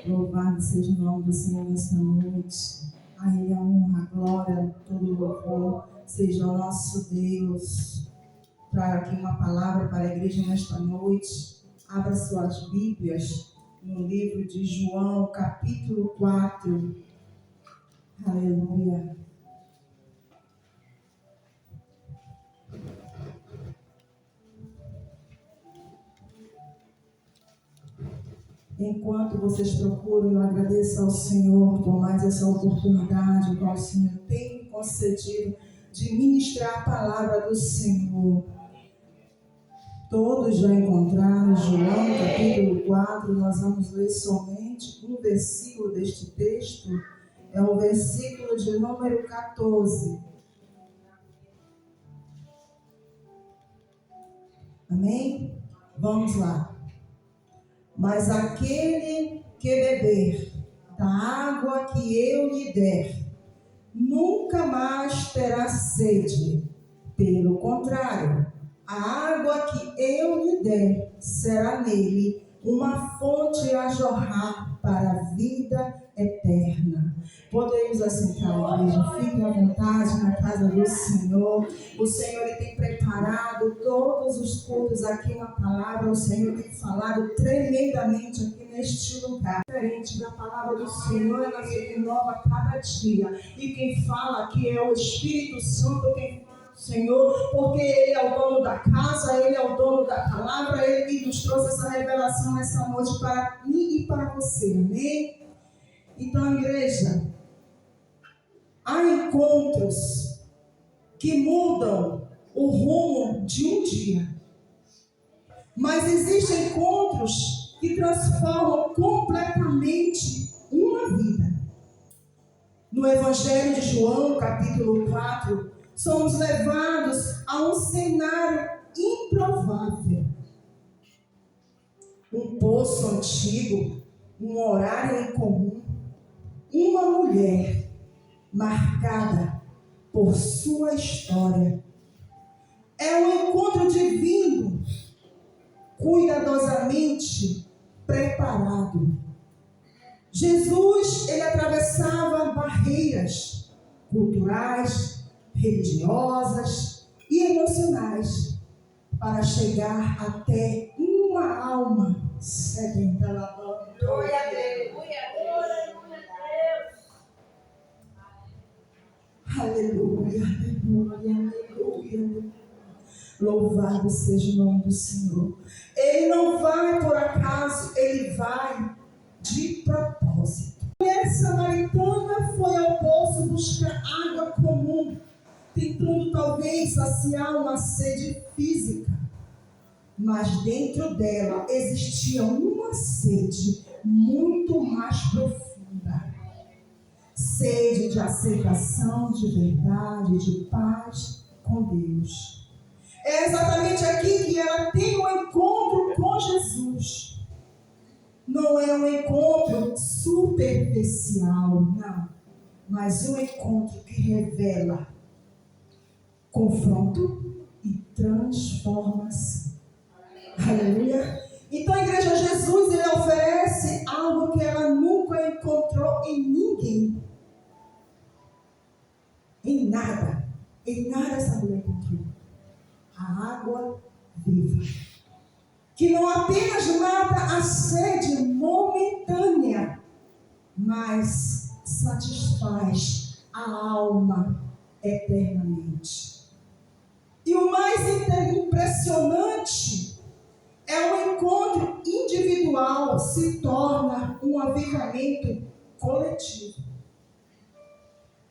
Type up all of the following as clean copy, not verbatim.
Louvado seja o nome do Senhor nesta noite. A Ele a honra, a glória, todo o louvor seja o nosso Deus. Trago aqui uma palavra para a igreja nesta noite. Abra suas Bíblias no livro de João, capítulo 4. Aleluia. Enquanto vocês procuram, eu agradeço ao Senhor por mais essa oportunidade que o Senhor tem me concedido de ministrar a palavra do Senhor. Todos já encontraram João capítulo 4, nós vamos ler somente um versículo deste texto, é o versículo de número 14. Amém? Vamos lá. Mas aquele que beber da água que eu lhe der, nunca mais terá sede. Pelo contrário, a água que eu lhe der será nele uma fonte a jorrar para a vida eterna. Podemos assentar, igreja. Fique à vontade na casa do Senhor. O Senhor ele tem preparado todos os cultos aqui na palavra. O Senhor tem falado tremendamente aqui neste lugar. Diferente da palavra do Senhor, ela se renova cada dia. E quem fala aqui é o Espírito Santo, quem Senhor, porque Ele é o dono da casa, Ele é o dono da palavra, Ele que nos trouxe essa revelação nessa noite para mim e para você, amém? Então, igreja, há encontros que mudam o rumo de um dia, mas existem encontros que transformam completamente uma vida. No Evangelho de João, capítulo 4, somos levados a um cenário improvável. Um poço antigo, um horário incomum, uma mulher marcada por sua história. É um encontro divino, cuidadosamente preparado. Jesus, ele atravessava barreiras culturais, religiosas e emocionais para chegar até uma alma sedenta. Glória a Deus. Aleluia, aleluia, aleluia. Louvado seja o nome do Senhor. Ele não vai por acaso, ele vai de propósito. A mulher samaritana foi ao poço buscar água comum, tentando talvez saciar uma sede física. Mas dentro dela existia uma sede muito mais profunda. Sede de aceitação, de verdade, de paz com Deus. É exatamente aqui que ela tem um encontro com Jesus. Não é um encontro superficial, não. Mas um encontro que revela confronto e transformação. Aleluia. Então, a igreja, Jesus, ele oferece algo que ela nunca encontrou em ninguém. Em nada essa mulher encontrou. A água viva. Que não apenas mata a sede momentânea, mas satisfaz a alma eternamente. E o mais impressionante é o encontro individual se torna um avivamento coletivo.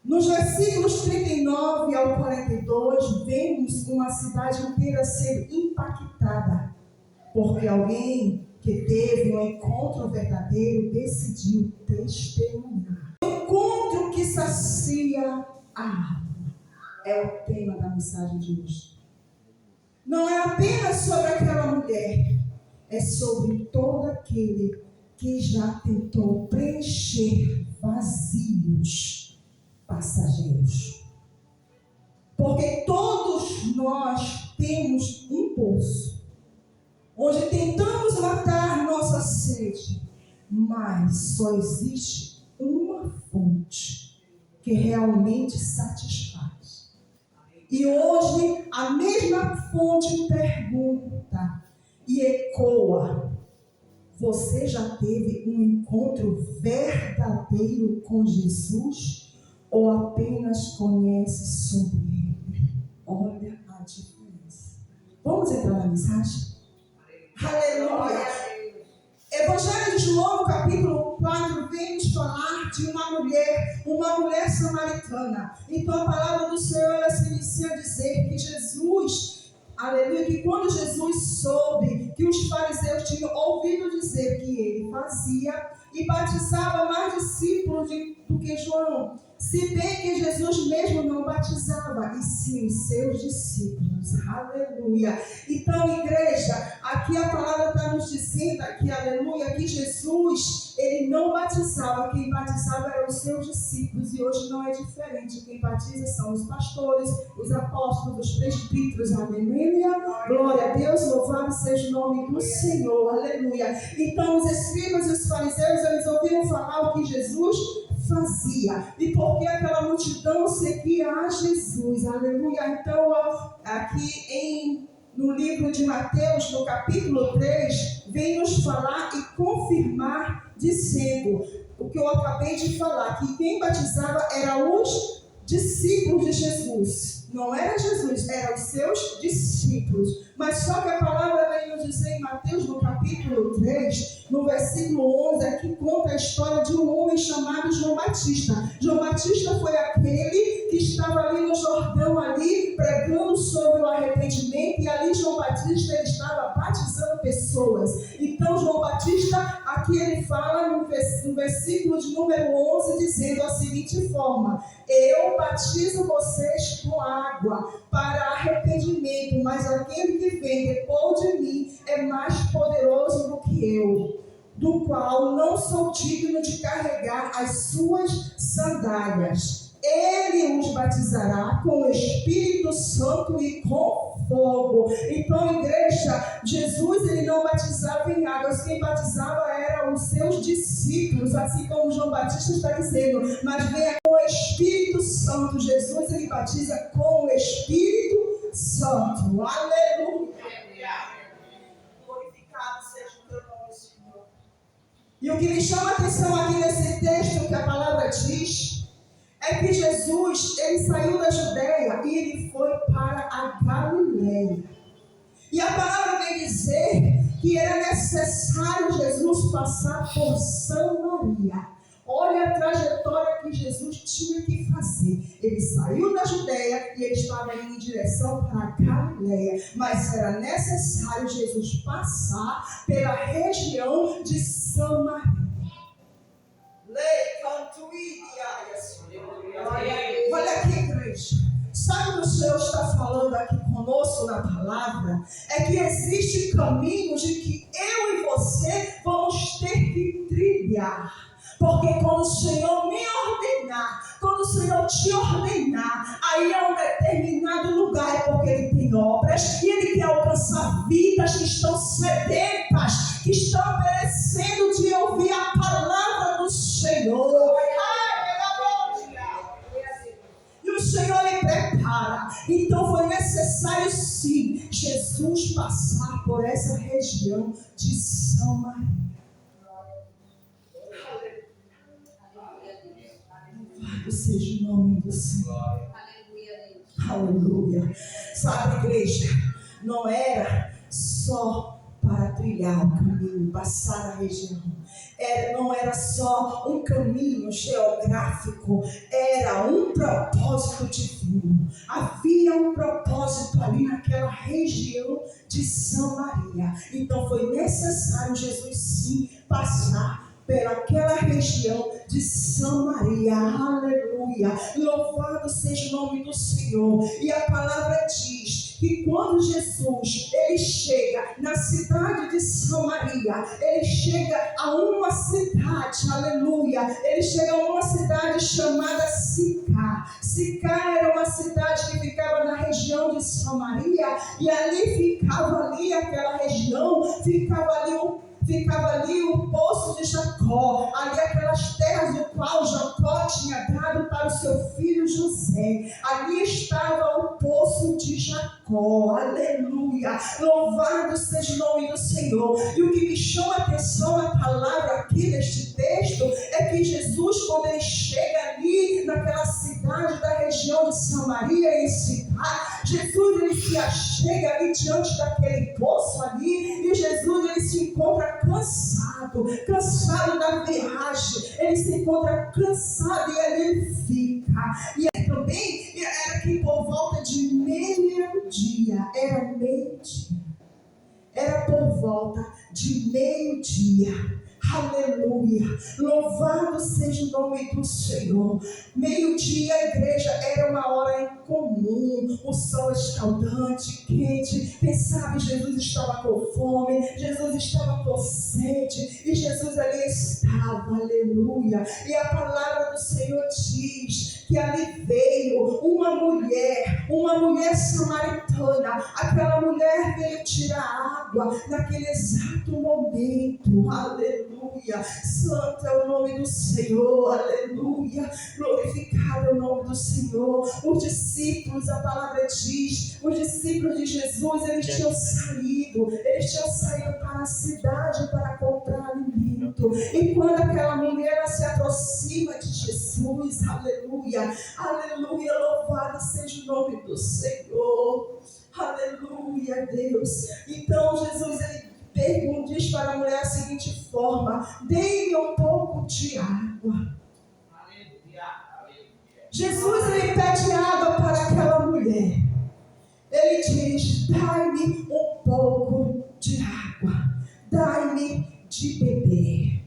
Nos versículos 39 ao 42, vemos uma cidade inteira ser impactada, porque alguém que teve um encontro verdadeiro decidiu testemunhar. O encontro que sacia a alma é o tema da mensagem de hoje. Não é apenas sobre aquela mulher, é sobre todo aquele que já tentou preencher vazios passageiros. Porque todos nós temos um poço. onde tentamos matar nossa sede, mas só existe uma fonte que realmente satisfaz. E hoje a mesma fonte pergunta e ecoa: você já teve um encontro verdadeiro com Jesus ou apenas conhece sobre ele? Olha a diferença. Vamos entrar na mensagem? Aleluia! Evangelho de João, capítulo 4, vem nos falar de uma mulher samaritana. Então a palavra do Senhor, ela se inicia a dizer que Jesus, aleluia, que quando Jesus soube que os fariseus tinham ouvido dizer que ele fazia e batizava mais discípulos do que João, se bem que Jesus mesmo não batizava, e sim os seus discípulos. Aleluia. Então, igreja, aqui a palavra está nos dizendo aqui, aleluia, que Jesus, ele não batizava. Quem batizava eram os seus discípulos. E hoje não é diferente. Quem batiza são os pastores, os apóstolos, os presbíteros. Aleluia. Glória a Deus, louvado seja o nome do Senhor. Aleluia. Então, os escribas e os fariseus, eles ouviram falar o que Jesus fazia, e porque aquela multidão seguia a Jesus, aleluia. Então aqui no livro de Mateus, no capítulo 3, vem nos falar e confirmar, dizendo o que eu acabei de falar, que quem batizava eram os discípulos de Jesus. Não era Jesus, eram os seus discípulos. Mas só que a palavra vem nos dizer em Mateus, no capítulo 3, no versículo 11, aqui conta a história de um homem chamado João Batista. João Batista foi aquele que estava ali no Jordão, ali pregando sobre o arrependimento, e ali João Batista, ele estava batizando pessoas. Então João Batista, aqui ele fala no versículo de número 11, dizendo a seguinte forma: eu batizo vocês com água para arrependimento, mas aquele que vem depois de mim é mais poderoso do que eu, do qual não sou digno de carregar as suas sandálias. Ele os batizará com o Espírito Santo e com fogo. Então, igreja, Jesus, ele não batizava em águas. Quem batizava eram os seus discípulos, assim como João Batista está dizendo. Mas venha com o Espírito Santo. Jesus, ele batiza com o Espírito Santo. Aleluia. Glorificado seja o teu nome, Senhor. E o que me chama a atenção aqui nesse texto, que a palavra diz, é que Jesus, ele saiu da Judeia e ele foi para a Galileia. E a palavra vem dizer que era necessário Jesus passar por Samaria. Olha a trajetória que Jesus tinha que fazer. Ele saiu da Judeia e ele estava indo em direção para a Galileia. Mas era necessário Jesus passar pela região de Samaria. Olha aqui, igreja. Sabe o que o Senhor está falando aqui conosco na palavra? É que existem caminhos de que eu e você vamos ter que trilhar. Porque quando o Senhor me ordenar, quando o Senhor te ordenar, aí é um determinado lugar, é porque Ele tem obras e Ele quer alcançar vidas que estão sedentas, que estão merecendo de ouvir a palavra do Senhor. E o Senhor lhe prepara. Então foi necessário sim Jesus passar por essa região de Samaria. Louvado seja o nome do Senhor. Aleluia. Sabe, igreja, não era só para trilhar o caminho, passar a região. Não era só um caminho geográfico, era um propósito divino. Havia um propósito ali naquela região de Samaria. Então foi necessário Jesus sim passar pelaquela região de Samaria. Aleluia. Louvado seja o nome do Senhor. E a palavra diz que quando Jesus ele chega na cidade de Samaria, ele chega a uma cidade, aleluia, ele chega a uma cidade chamada Sicar. Sicar era uma cidade que ficava na região de Samaria, e ali ficava ali aquela região, ficava ali o poço de Jacó, ali aquelas terras do qual Jacó tinha dado para o seu filho José. Ali estava o poço de Jacó, aleluia, louvado seja o nome do Senhor. E o que me chama a atenção na palavra aqui neste texto é que Jesus, quando ele chega ali naquela cidade da região de Samaria, em Sicar, Jesus ele se achega ali diante daquele poço ali, e Jesus ele se encontra cansado da viagem, ele se encontra cansado e ali ele fica. E aí também era que por volta de meio-dia, era por volta de meio-dia. Aleluia, louvado seja o nome do Senhor. Meio-dia, a igreja era uma hora incomum, o sol escaldante, quente. Quem sabe Jesus estava com fome, Jesus estava com sede, e Jesus ali estava, aleluia. E a palavra do Senhor diz que ali veio uma mulher samaritana. Aquela mulher veio tirar água naquele exato momento, aleluia. Santo é o nome do Senhor, aleluia. Glorificado é o nome do Senhor. Os discípulos, a palavra diz, os discípulos de Jesus, eles tinham saído para a cidade para comprar alimento. E quando aquela mulher se aproxima de Jesus, aleluia, aleluia, louvado seja o nome do Senhor, aleluia, Deus. Então Jesus, ele diz para a mulher a seguinte forma: dê-me um pouco de água. Jesus ele pede água para aquela mulher. Ele diz: dai-me um pouco de água, dai-me de beber.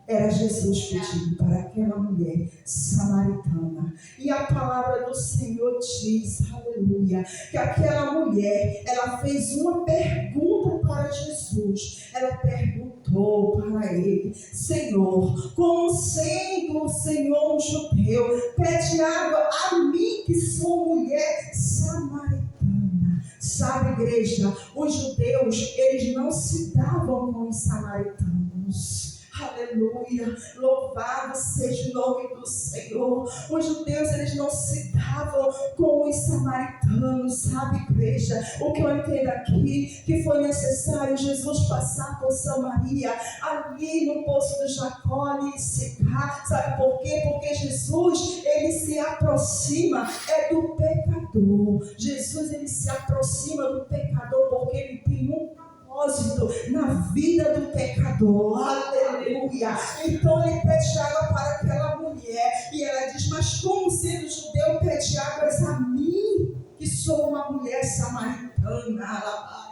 Era Jesus pedindo para aquela mulher samaritana. E a palavra do Senhor diz, aleluia, que aquela mulher, ela fez uma pergunta para Jesus. Ela perguntou para ele: Senhor, como sendo o Senhor um judeu, pede água a mim que sou mulher samaritana. Sabe, igreja, os judeus, eles não se davam com os samaritanos. Aleluia, louvado seja o nome do Senhor. Os judeus, eles não se davam com os samaritanos, sabe, igreja? O que eu entendo aqui, que foi necessário Jesus passar por Samaria, ali no poço de Jacó, ali em Sicar. Sabe por quê? Porque Jesus, ele se aproxima do pecador. Jesus, ele se aproxima do pecador porque ele tem um propósito na vida do pecador, aleluia. Então ele pede água para aquela mulher, e ela diz: mas como sendo judeu pede águas a mim, que sou uma mulher samaritana?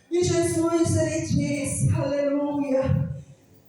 E Jesus, ele disse, aleluia,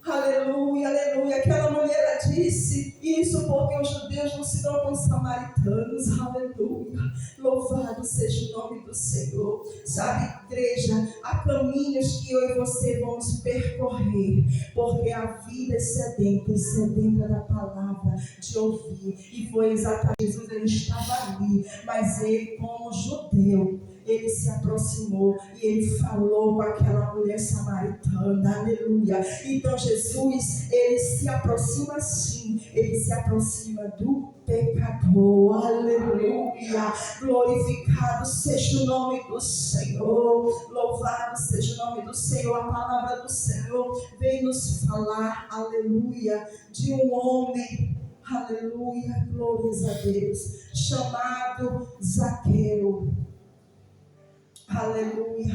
aleluia, aleluia. Aquela mulher disse isso porque os judeus não se dão com os samaritanos, aleluia. Louvado seja o nome do Senhor. Sabe, igreja, há caminhos que eu e você vamos percorrer, porque a vida é sedenta da palavra, de ouvir. E foi exatamente Jesus, ele estava ali, mas ele, como judeu, ele se aproximou e ele falou com aquela mulher samaritana, aleluia. Então Jesus, ele se aproxima sim, ele se aproxima do pecador, aleluia. Glorificado seja o nome do Senhor, louvado seja o nome do Senhor. A palavra do Senhor vem nos falar, aleluia, de um homem, aleluia, glórias a Deus, chamado Zaqueu. Aleluia,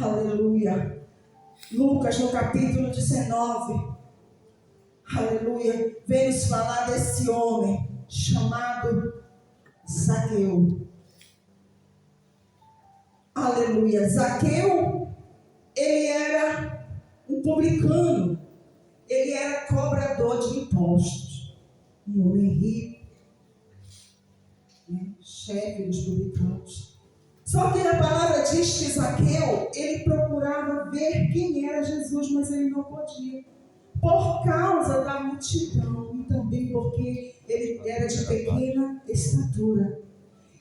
aleluia. Lucas no capítulo 19, aleluia, vem nos falar desse homem chamado Zaqueu. Aleluia. Zaqueu, ele era um publicano, ele era cobrador de impostos, um homem rico, chefe dos publicanos. Só que a palavra diz que Zaqueu, ele procurava ver quem era Jesus, mas ele não podia. Por causa da multidão e também porque ele era de pequena estatura.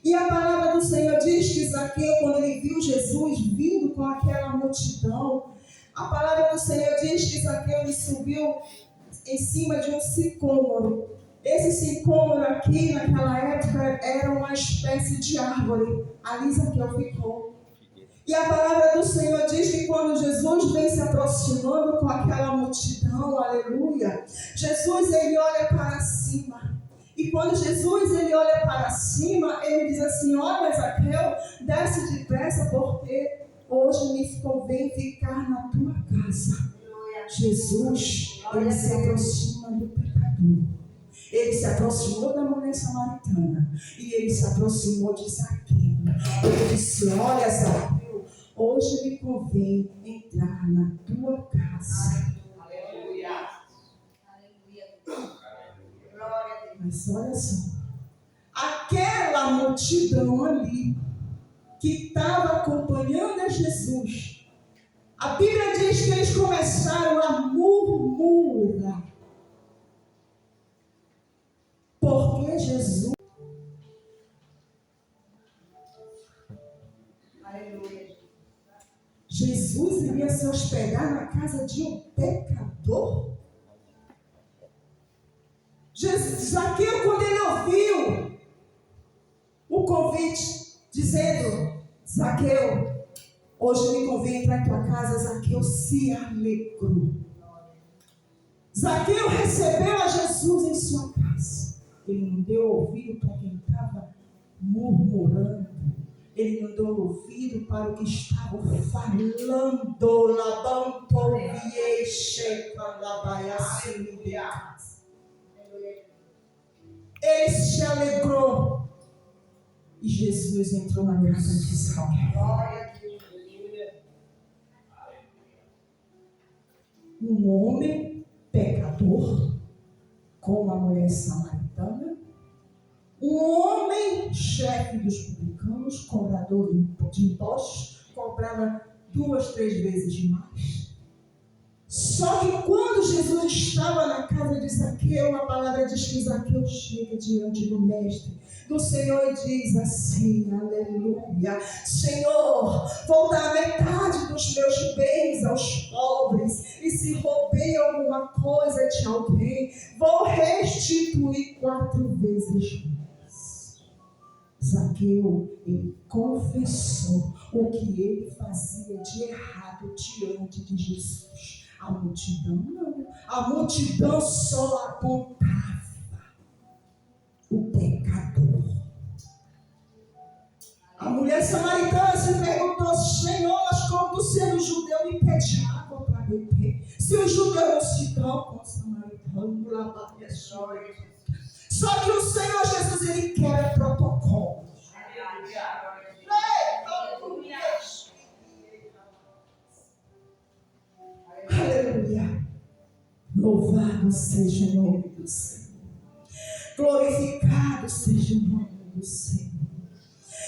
E a palavra do Senhor diz que Zaqueu, quando ele viu Jesus vindo com aquela multidão, a palavra do Senhor diz que Zaqueu ele subiu em cima de um sicômoro. Esse sicômoro aqui, naquela época, era uma espécie de árvore. Ali Zaqueu ficou. E a palavra do Senhor diz que quando Jesus vem se aproximando com aquela multidão, aleluia, Jesus ele olha para cima. E quando Jesus ele olha para cima, ele diz assim: olha, Zaqueu, desce depressa, porque hoje me convém ficar na tua casa. Jesus, ele se aproxima do pecador. Ele se aproximou da mulher samaritana. E ele se aproximou de Zaqueu. Ele disse: olha, Zaqueu, hoje me convém entrar na tua casa. Aleluia. Aleluia. Glória a Deus. Mas olha só. Aquela multidão ali, que estava acompanhando a Jesus, a Bíblia diz que eles começaram a murmurar. Porque Jesus... Aleluia. Jesus iria se hospedar na casa de um pecador? Zaqueu, quando ele ouviu o convite, dizendo: Zaqueu, hoje me convém entrar em tua casa, Zaqueu se alegrou. Zaqueu recebeu a Jesus em sua casa. Ele não deu ouvido para quem estava murmurando. Ele não deu ouvido para o que estava falando. Ele se alegrou. E Jesus entrou na casa de Zaqueu. Glória a Deus. Um homem pecador, com uma mulher samaritana, um homem chefe dos publicanos, cobrador de impostos, cobrava 2, 3 vezes mais. Só que quando Jesus estava na casa de Zaqueu, a palavra diz que Zaqueu chega diante do mestre, do Senhor, e diz assim: aleluia, Senhor, vou dar metade dos meus bens aos pobres, e se roubei alguma coisa de alguém, vou restituir 4 vezes mais. Zaqueu, ele confessou o que ele fazia de errado diante de Jesus. A multidão não. A multidão só apontava o pecador. A mulher samaritana se perguntou: Senhor, mas como tu, sendo judeu, me pede água para beber? Se os judeus não se dão com o samaritano, lá para a história. Só que o Senhor Jesus, ele quer protocolo. Aleluia. Louvado seja o nome do Senhor. Glorificado seja o nome do Senhor.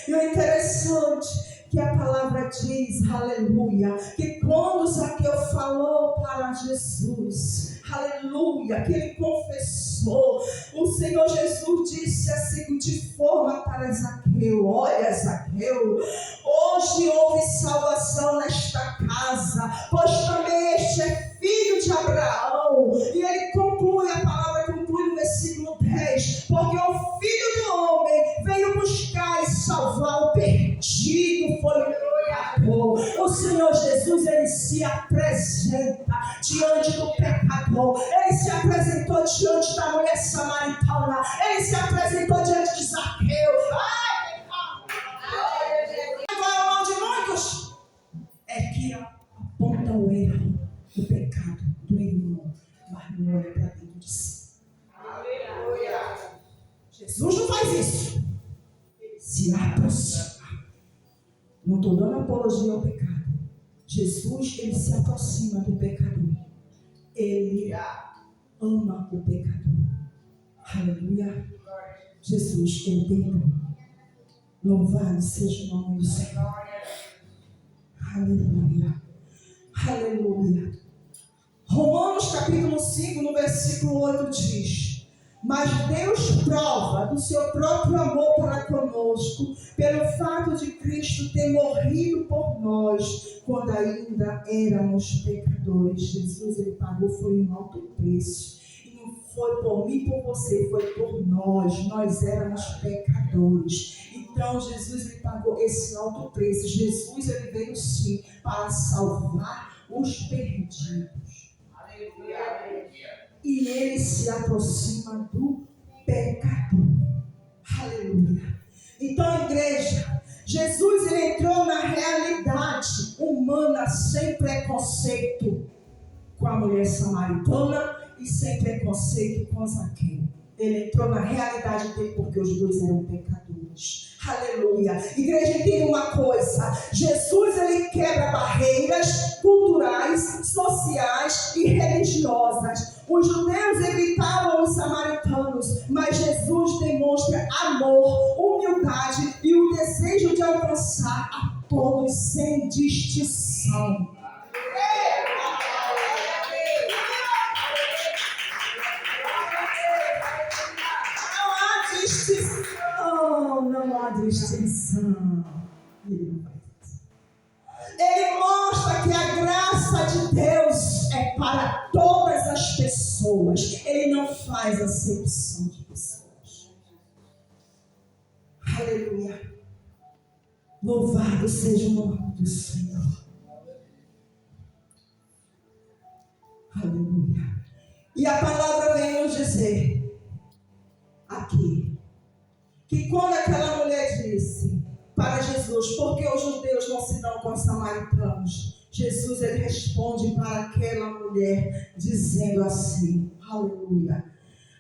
E o interessante que a palavra diz, aleluia, que quando Zaqueu falou para Jesus, aleluia, que ele confessou, o Senhor Jesus disse a seguinte forma para Zaqueu: olha, Zaqueu, hoje houve salvação nesta casa, pois também este é filho de Abraão. E ele conclui, a palavra conclui no versículo 10, porque o Filho do Homem veio buscar e salvar o perdido, foi o pecador. O Senhor Jesus, ele se apresenta diante do pecador, ele se apresentou diante da mulher samaritana, ele se apresentou diante de Zaqueu. Ai, qual é o mal de muitos? É que aponta o erro, o pecado do irmão, mas não olha para dentro de si. Aleluia. Jesus não faz isso. Ele se aproxima. Não estou dando apologia ao pecado. Jesus, ele se aproxima do pecador. Ele ama o pecador. Aleluia. Jesus, ele perdoa. Louvado seja o nome do Senhor. Aleluia. Aleluia. Romanos capítulo 5, no versículo 8 diz: mas Deus prova do seu próprio amor para conosco, pelo fato de Cristo ter morrido por nós, quando ainda éramos pecadores. Jesus, ele pagou, foi um alto preço. E não foi por mim, por você, foi por nós. Nós éramos pecadores. Então, Jesus, ele pagou esse alto preço. Jesus, ele veio sim para salvar os perdidos. E ele se aproxima do pecador. Aleluia. Então, igreja, Jesus, ele entrou na realidade humana sem preconceito com a mulher samaritana e sem preconceito com Zaqueu. Ele entrou na realidade dele porque os dois eram pecadores. Aleluia. Igreja, entenda uma coisa. Jesus, ele quebra barreiras culturais, sociais e religiosas. Os judeus evitavam os samaritanos, mas Jesus demonstra amor, humildade e o desejo de alcançar a todos sem distinção. Não há distinção. Ele mostra que a graça de Deus é para todas as pessoas. Ele não faz acepção de pessoas. Aleluia. Louvado seja o nome do Senhor. Aleluia. E a palavra vem nos dizer aqui que quando aquela mulher disse para Jesus: por que os judeus não se dão com os samaritanos? Jesus, ele responde para aquela mulher dizendo assim: aleluia.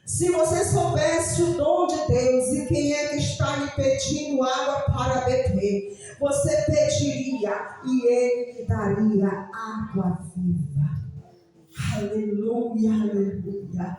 Se você soubesse o dom de Deus e quem é que está lhe pedindo água para beber, você pediria e ele lhe daria água viva. Aleluia, aleluia.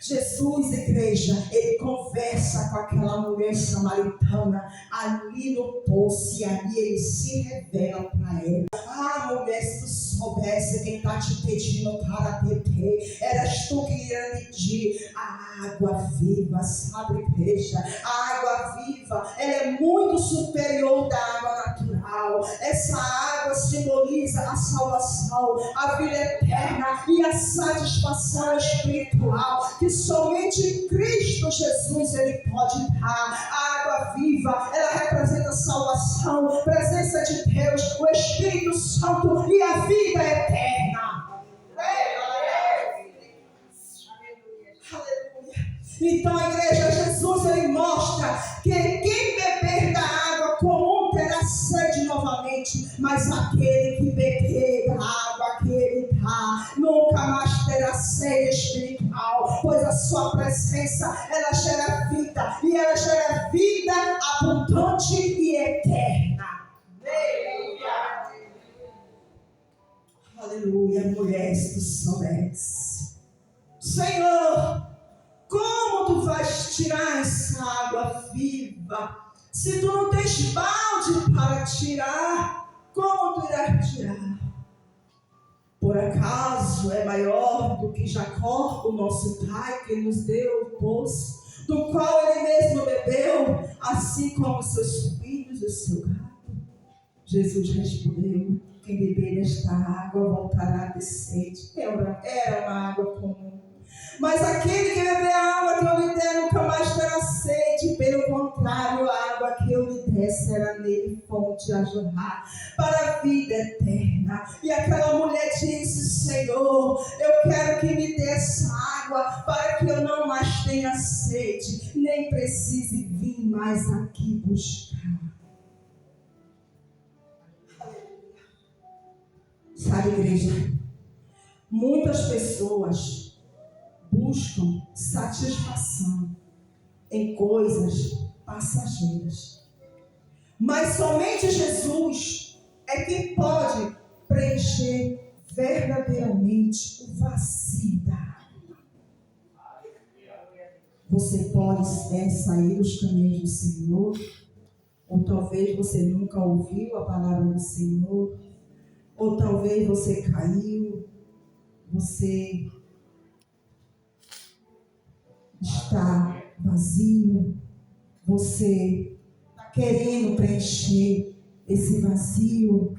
Jesus, igreja, ele conversa com aquela mulher samaritana ali no poço e ali ele se revela para ela. Ah, mulher, se tu soubesse quem está te pedindo para beber, eras tu que ia pedir a água viva, sabe, igreja? A água viva, ela é muito superior da água natural. Essa água simboliza a salvação, a vida eterna e a satisfação espiritual que somente Cristo Jesus ele pode dar. A água viva, ela representa salvação, presença de Deus, o Espírito Santo e a vida eterna. Aleluia. Então, a igreja, Jesus ele mostra que quem beber da água comum terá sede novamente, mas aquele que beber da água que ele dá nunca mais terá sede espiritual, pois a sua presença ela gera vida, e ela gera vida abundante e eterna. Aleluia, mulher, se tu soubesse, Senhor, como tu vais tirar essa água viva? Se tu não tens balde para tirar, como tu irás tirar? Por acaso é maior do que Jacó, o nosso pai, que nos deu o poço, do qual ele mesmo bebeu, assim como seus filhos e o seu gado? Jesus respondeu: quem beber desta água voltará de sede. Era uma água comum. Mas aquele que beber a água que eu lhe der nunca mais terá sede. Pelo contrário, a água que eu lhe der será nele fonte a jorrar para a vida eterna. E aquela mulher disse: Senhor, eu quero que me dê essa água para que eu não mais tenha sede, nem precise vir mais aqui buscar. Sabe, igreja, muitas pessoas buscam satisfação em coisas passageiras, mas somente Jesus é quem pode preencher verdadeiramente o vazio da alma. Você pode sair dos caminhos do Senhor, Ou talvez você nunca ouviu a palavra do Senhor. Ou talvez você caiu. Você está vazio. Você está querendo preencher esse vazio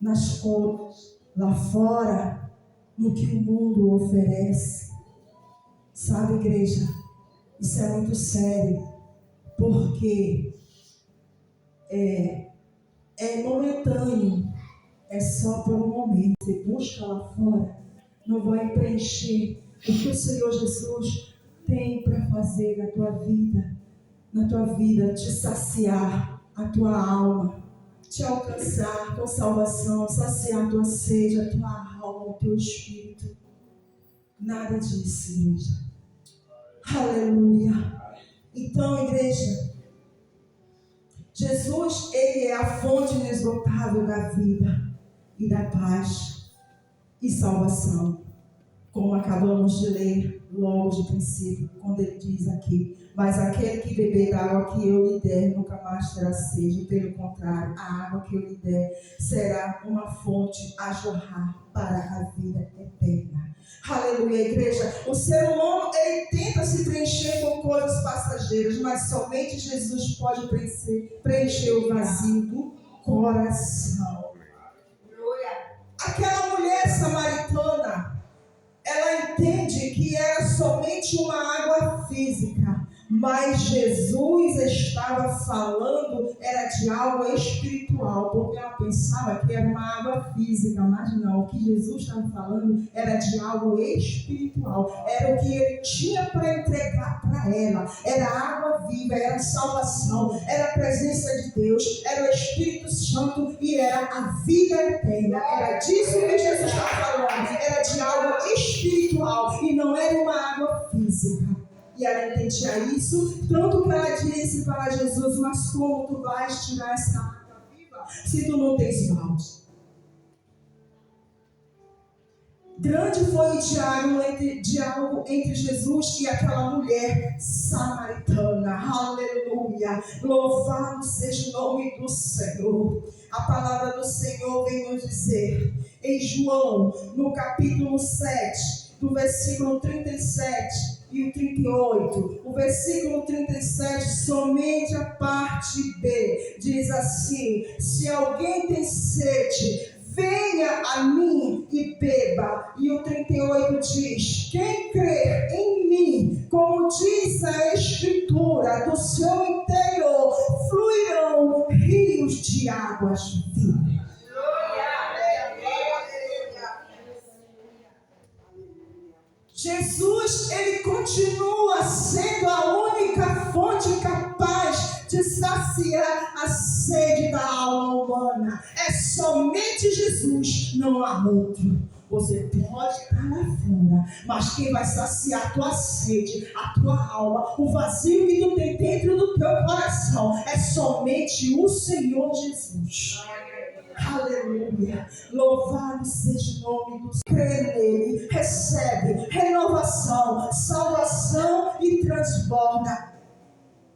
nas coisas lá fora, no que o mundo oferece. Sabe, igreja, isso é muito sério, porque é momentâneo, é só por um momento. Você busca lá fora, não vai preencher o que o Senhor Jesus tem para fazer na tua vida, te saciar a tua alma, te alcançar com salvação, saciar a tua sede, a tua alma, o teu espírito. Nada disso, igreja. Aleluia. Então, igreja, Jesus, ele é a fonte inesgotável da vida e da paz e salvação. Como acabamos de ler logo de princípio, quando ele diz aqui: mas aquele que beber da água que eu lhe der nunca mais terá sede. Pelo contrário, a água que eu lhe der será uma fonte a jorrar para a vida eterna. Aleluia, igreja. O ser humano, ele tenta se preencher com coisas passageiras, mas somente Jesus pode preencher o vazio do coração. Aquela mulher samaritana, ela entende que era somente uma água física, mas Jesus estava falando, era de algo espiritual, porque ela pensava que era uma água física, mas não, o que Jesus estava falando era de algo espiritual, era o que ele tinha para entregar para ela, era água viva, era salvação, era a presença de Deus, era o Espírito Santo e era a vida eterna. Era disso que Jesus estava falando, era de algo espiritual e não era uma água física. E ela entendia isso, tanto que ela disse para Jesus: mas como tu vais tirar essa água viva se tu não tens balde? Grande foi o diálogo entre Jesus e aquela mulher samaritana. Aleluia! Louvado seja o nome do Senhor. A palavra do Senhor vem nos dizer em João, no capítulo 7, do versículo 37 e o 38, o versículo 37, somente a parte B, diz assim: se alguém tem sede, venha a mim e beba. E o 38 diz: quem crer em mim, como diz a Escritura, do seu interior fluirão rios de águas vivas. Jesus, ele continua sendo a única fonte capaz de saciar a sede da alma humana. É somente Jesus, não há outro. Você pode estar lá fora, mas quem vai saciar a tua sede, a tua alma, o vazio que tu tem dentro do teu coração, é somente o Senhor Jesus. Aleluia, louvado seja o nome do Senhor. Crê nele, recebe renovação, salvação e transborda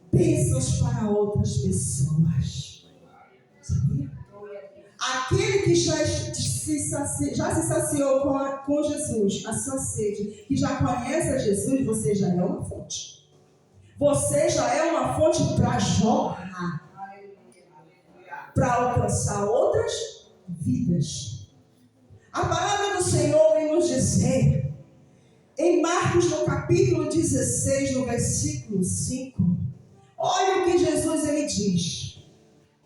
bênçãos para outras pessoas. Sabia? Aquele que já se saciou com Jesus, a sua sede, que já conhece a Jesus, você já é uma fonte. Você já é uma fonte para jorrar, para alcançar outras vidas. A palavra do Senhor vem nos dizer, em Marcos, no capítulo 16, no versículo 5, olha o que Jesus ele diz: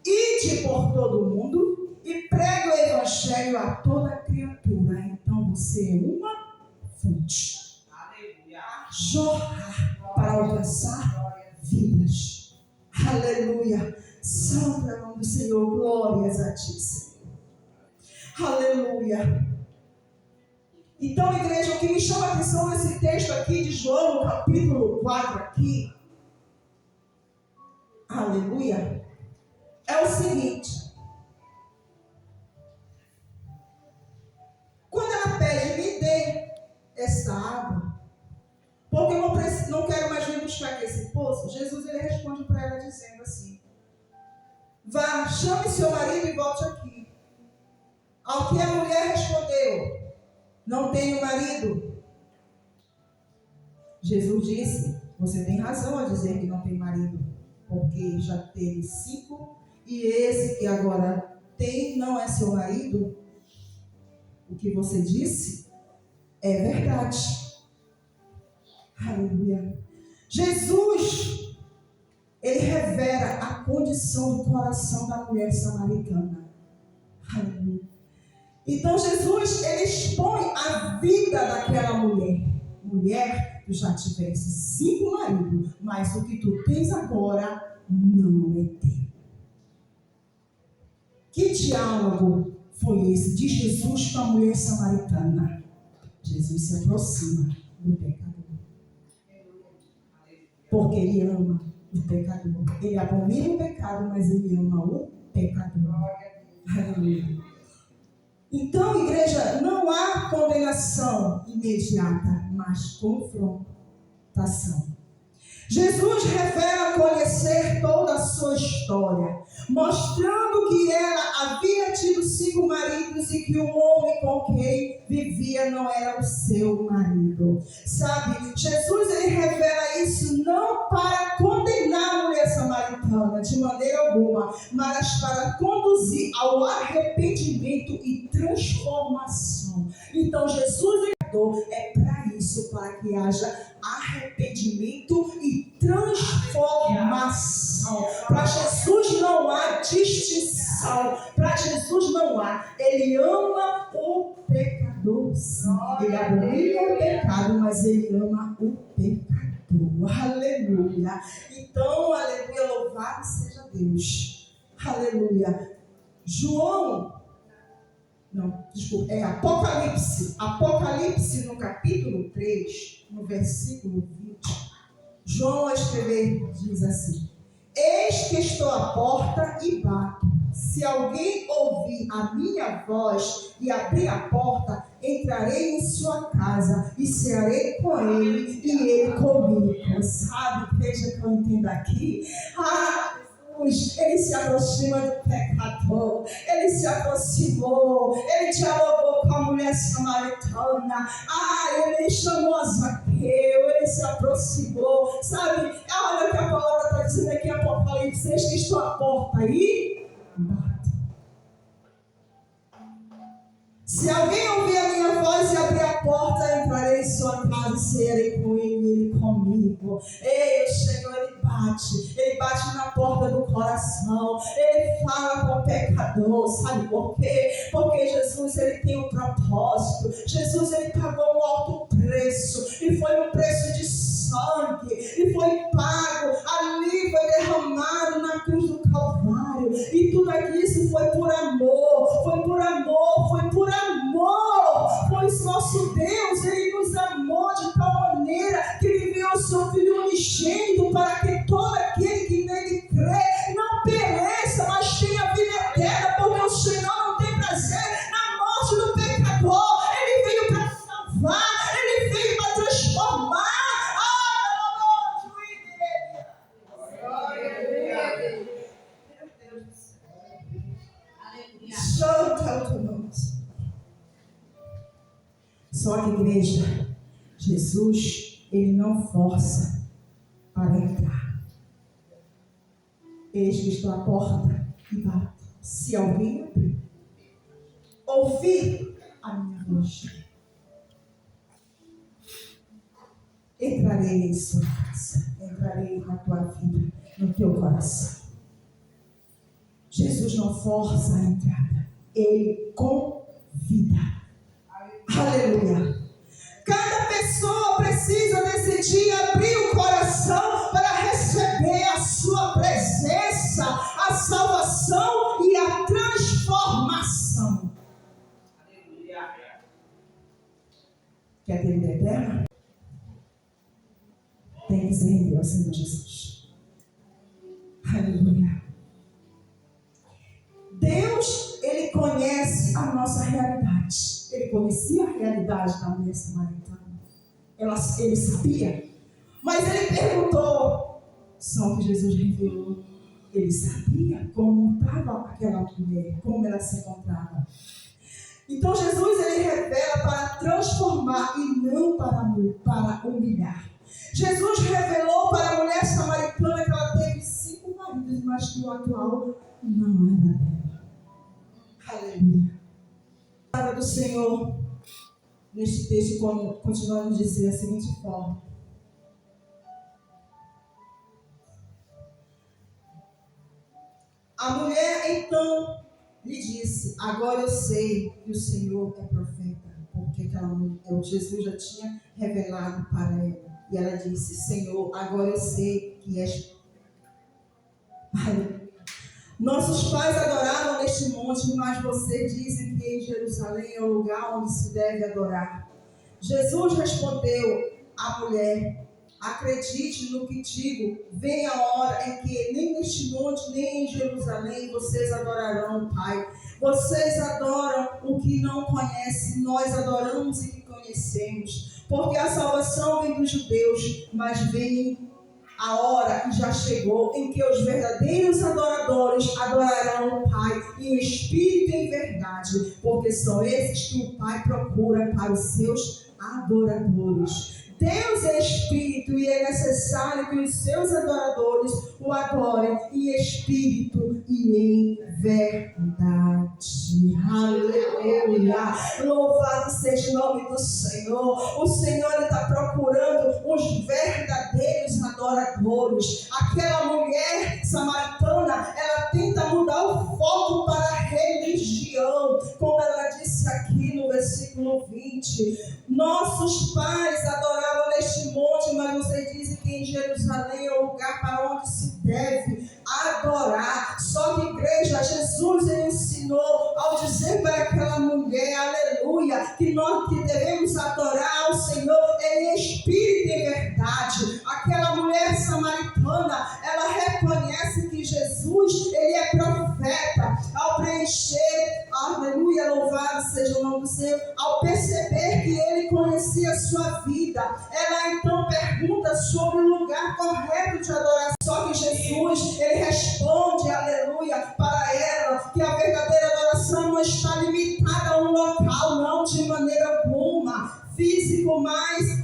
ide por todo o mundo e prega o evangelho a toda criatura. Então você é uma fonte. Jorrar para alcançar vidas. Aleluia. Santo é o nome do Senhor. Glórias a ti, Senhor. Aleluia. Então, igreja, o que me chama a atenção nesse texto aqui de João, no capítulo 4 aqui, aleluia, é o seguinte: quando ela pede, me dê essa água, porque eu não quero mais vir buscar aqui esse poço, Jesus ele responde para ela dizendo assim: Vá, chame seu marido e volte aqui. Ao que a mulher respondeu: não tenho marido. Jesus disse: você tem razão a dizer que não tem marido, porque já teve 5 e esse que agora tem não é seu marido. O que você disse é verdade. Aleluia. Jesus, ele revela a condição do coração da mulher samaritana. Aleluia. Então Jesus, ele expõe a vida daquela mulher. Mulher, tu já tivesse 5 maridos, mas o que tu tens agora não é teu. Que diálogo foi esse de Jesus com a mulher samaritana? Jesus se aproxima do pecador. Porque ele ama o pecador. Ele abomina o pecado, mas ele ama o pecador. Aleluia. Então, igreja, não há condenação imediata, mas confrontação. Jesus revela conhecer toda a sua história, mostrando que ela havia tido 5 maridos e que o homem com quem vivia não era o seu marido. Sabe, Jesus, ele revela isso não para condenar a mulher samaritana de maneira alguma, mas para conduzir ao arrependimento e transformação. Então, Jesus é para isso, para que haja arrependimento e transformação. Para Jesus não há distinção. Para Jesus não há. Ele ama o pecador, sim. Ele abomina o pecado, mas ele ama o pecador. Aleluia. Então, aleluia, louvado seja Deus. Aleluia. Apocalipse. Apocalipse no capítulo 3, no versículo 20. João a escrever diz assim: eis que estou à porta e bato. Se alguém ouvir a minha voz e abrir a porta, entrarei em sua casa e cearei com ele e ele comigo. Sabe, veja que eu entendo aqui. Ele se aproxima do pecador, ele se aproximou, ele dialogou com a mulher samaritana, ele chamou a Zaqueu, ele se aproximou, sabe? Olha o que a palavra está dizendo aqui em Apocalipse: eis que estou à porta aí, bato. Se alguém ouvir a minha voz e abrir a porta, entrarei em sua casa e cearei com ele e ele comigo. Ei, o Senhor, ele bate na porta do coração, ele fala com o pecador. Sabe por quê? Porque Jesus, ele tem um propósito. Jesus, ele pagou um alto preço, e foi um preço de sangue, e foi pago, ali foi derramado na cruz do Calvário, e tudo isso foi por amor, foi por amor, foi por amor, pois nosso Deus, ele nos amou de tal maneira que ele enviou o seu Filho unigênito para que todo aquele que nele crê não pereça, mas tenha vida eterna, porque o Senhor não tem prazer na morte do pecador. Ele veio para salvar, ele veio para transformar. Só que, igreja, Jesus, ele não força para entrar. Eis que estou à porta e bato. Se alguém abrir, ouvir a minha voz, entrarei em sua casa, entrarei na tua vida, no teu coração. Jesus não força a entrada, ele convida. Aleluia. Cada pessoa precisa decidir abrir o coração para receber a sua presença, a salvação e a transformação. Aleluia. Quer ter vida eterna? Tem que se render ao Senhor Jesus. Aleluia. Deus, ele conhece a nossa realidade. Ele conhecia a realidade da mulher samaritana. Ele sabia. Mas ele perguntou. Só que Jesus revelou. Ele sabia como estava aquela mulher, como ela se encontrava. Então Jesus, ele revela para transformar e não para humilhar. Jesus revelou para a mulher samaritana que ela teve 5 maridos, mas que o atual não era dela. Aleluia. A palavra do Senhor, neste texto, continua a nos dizer a seguinte forma: a mulher então lhe disse: agora eu sei que o Senhor é profeta, porque Jesus já tinha revelado para ela. E ela disse: Senhor, agora eu sei que és. Nossos pais adoravam neste monte, mas vocês dizem que em Jerusalém é o lugar onde se deve adorar. Jesus respondeu à mulher: acredite no que digo, vem a hora em que nem neste monte, nem em Jerusalém vocês adorarão o Pai. Vocês adoram o que não conhecem, nós adoramos o que conhecemos. Porque a salvação vem dos judeus, mas vem a hora, já chegou, em que os verdadeiros adoradores adorarão o Pai em espírito e em verdade, porque são esses que o Pai procura para os seus adoradores. Deus é espírito e é necessário que os seus adoradores o adorem em espírito e em verdade. Aleluia! Louvado seja o nome do Senhor. O Senhor está procurando os verdadeiros adoradores. Aquela mulher samaritana, ela tenta mudar o foco para a religião, como ela disse aqui no versículo 20. Nossos pais adoravam neste monte, mas vocês dizem que em Jerusalém é o lugar para onde se deve adorar. Só que, igreja, Jesus ensinou ao dizer para aquela mulher, aleluia, que nós que devemos adorar ao Senhor em espírito e em verdade. Aquela mulher samaritana, ela reconhece que Jesus, ele é profeta. Ao preencher, aleluia, louvado seja o nome do Senhor, ao perceber que ele conhecia a sua vida, ela então pergunta sobre o lugar correto de adoração. Só que Jesus, ele responde, aleluia, para ela, que a verdadeira adoração não está limitada a um local, não, de maneira alguma, físico, mas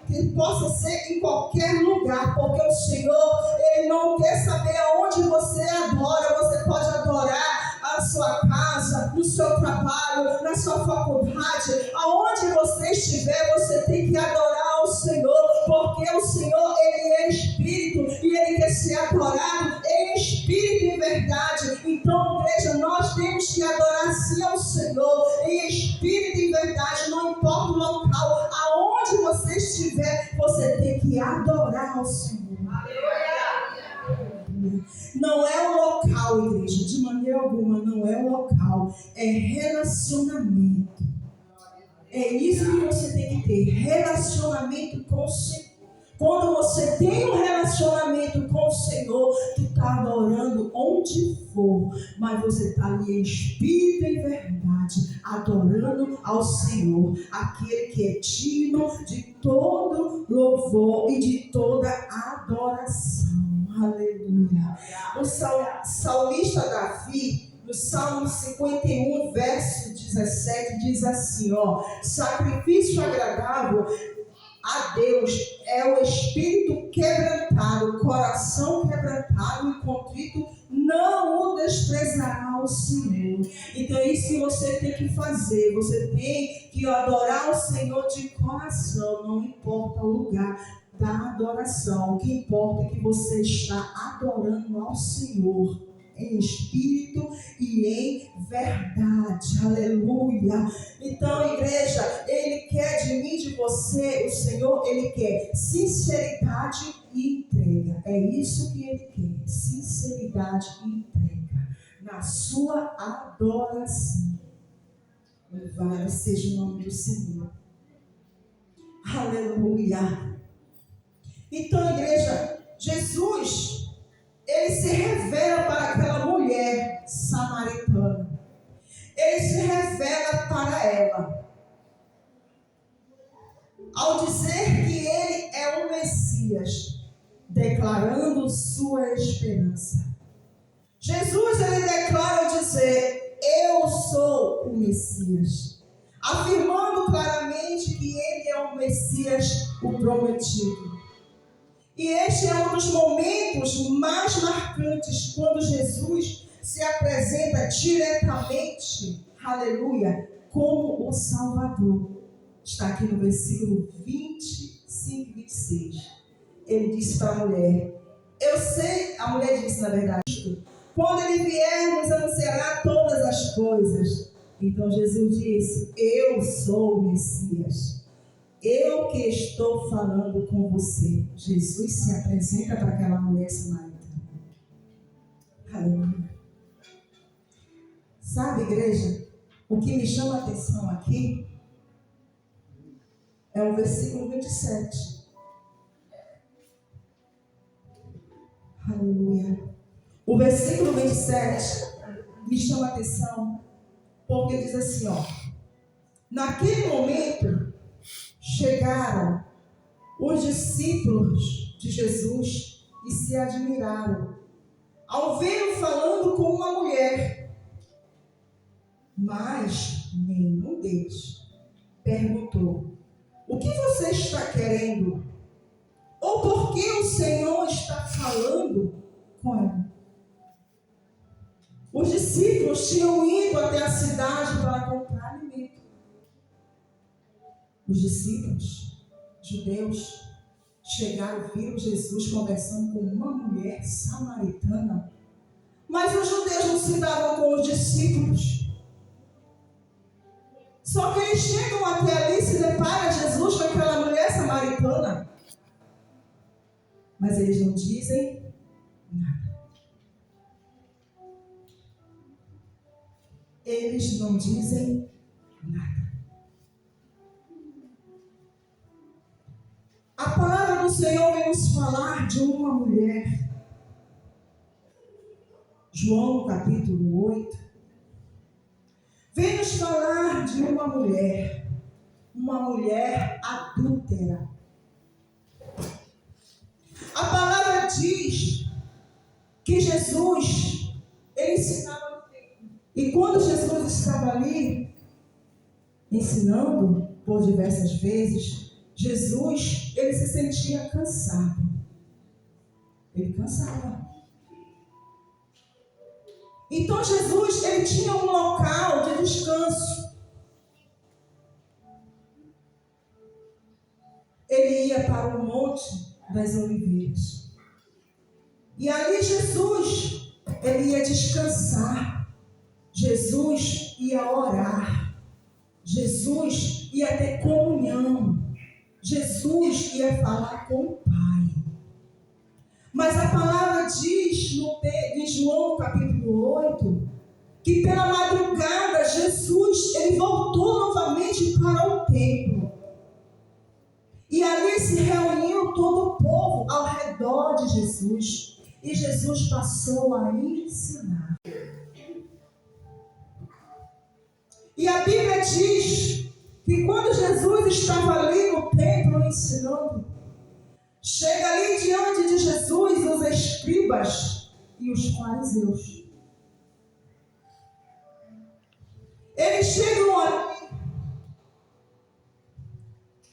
que possa ser em qualquer lugar, porque o Senhor, ele não quer saber aonde você adora. Você pode adorar na sua casa, no seu trabalho, na sua faculdade, aonde você estiver, você tem que adorar o Senhor, porque o Senhor, ele é espírito e ele quer ser adorado em espírito e verdade. Então, igreja, nós temos que adorar sim ao Senhor em espírito e verdade, não importa o local, aonde você estiver, você tem que adorar ao Senhor. Não é o local, igreja, de maneira alguma, não é o local, é relacionamento. É isso que você tem que ter, relacionamento com o Senhor. Quando você tem um relacionamento com o Senhor, tu está adorando onde for, mas você está ali em espírito e verdade, adorando ao Senhor, aquele que é digno de todo louvor e de toda adoração. Aleluia. O salmista Davi, no Salmo 51, verso 17, diz assim, sacrifício agradável a Deus é o espírito quebrantado, coração quebrantado e contrito, não o desprezará o Senhor. Então é isso que você tem que fazer. Você tem que adorar o Senhor de coração, não importa o lugar da adoração. O que importa é que você está adorando ao Senhor em espírito e em verdade. Aleluia. Então, igreja, ele quer de mim, de você, o Senhor, ele quer sinceridade e entrega. É isso que ele quer, sinceridade e entrega na sua adoração. Louvado seja o nome do Senhor. Aleluia. Então, igreja, Jesus, ele se revela para aquela mulher samaritana. Ele se revela para ela, ao dizer que ele é o Messias. declarando sua esperança. Jesus, ele declara dizer: eu sou o Messias, afirmando claramente que ele é o Messias, o prometido. E este é um dos momentos mais marcantes quando Jesus se apresenta diretamente, aleluia, como o Salvador. Está aqui no versículo 25 e 26. Ele disse para a mulher: eu sei, a mulher disse na verdade, quando ele vier nos anunciará todas as coisas. Então Jesus disse: eu sou o Messias, eu que estou falando com você. Jesus se apresenta para aquela mulher samaritana. Aleluia. Sabe, igreja, o que me chama a atenção aqui é o versículo 27. Aleluia. O versículo 27 me chama a atenção porque diz assim, ó: naquele momento chegaram os discípulos de Jesus e se admiraram ao vê-lo falando com uma mulher. Mas nenhum deles perguntou: o que você está querendo? Ou por que o Senhor está falando com ela? Os discípulos tinham ido até a cidade para comprar alimento. Os discípulos judeus chegaram, viram Jesus conversando com uma mulher samaritana. Mas os judeus não se davam com os discípulos. Só que eles chegam até ali e se deparam Jesus com aquela mulher samaritana. Mas eles não dizem nada. Eles não dizem nada. A palavra do Senhor vem nos falar de uma mulher. João capítulo 8. Vem nos falar de uma mulher adúltera. A palavra diz que Jesus, ele ensinava no templo. E quando Jesus estava ali, ensinando por diversas vezes, Jesus, ele se sentia cansado. Ele cansava. Então Jesus, ele tinha um local de descanso. Ele ia para o Monte das Oliveiras. E ali Jesus, ele ia descansar. Jesus ia orar. Jesus ia ter comunhão. Jesus ia falar com o Pai. Mas a palavra diz em João capítulo 8, que pela madrugada Jesus, ele voltou novamente para o templo. E ali se reuniu todo o povo ao redor de Jesus. E Jesus passou a ensinar. E a Bíblia diz que quando Jesus estava ali no templo ensinando, chega ali diante de Jesus os escribas e os fariseus. Eles chegam ali,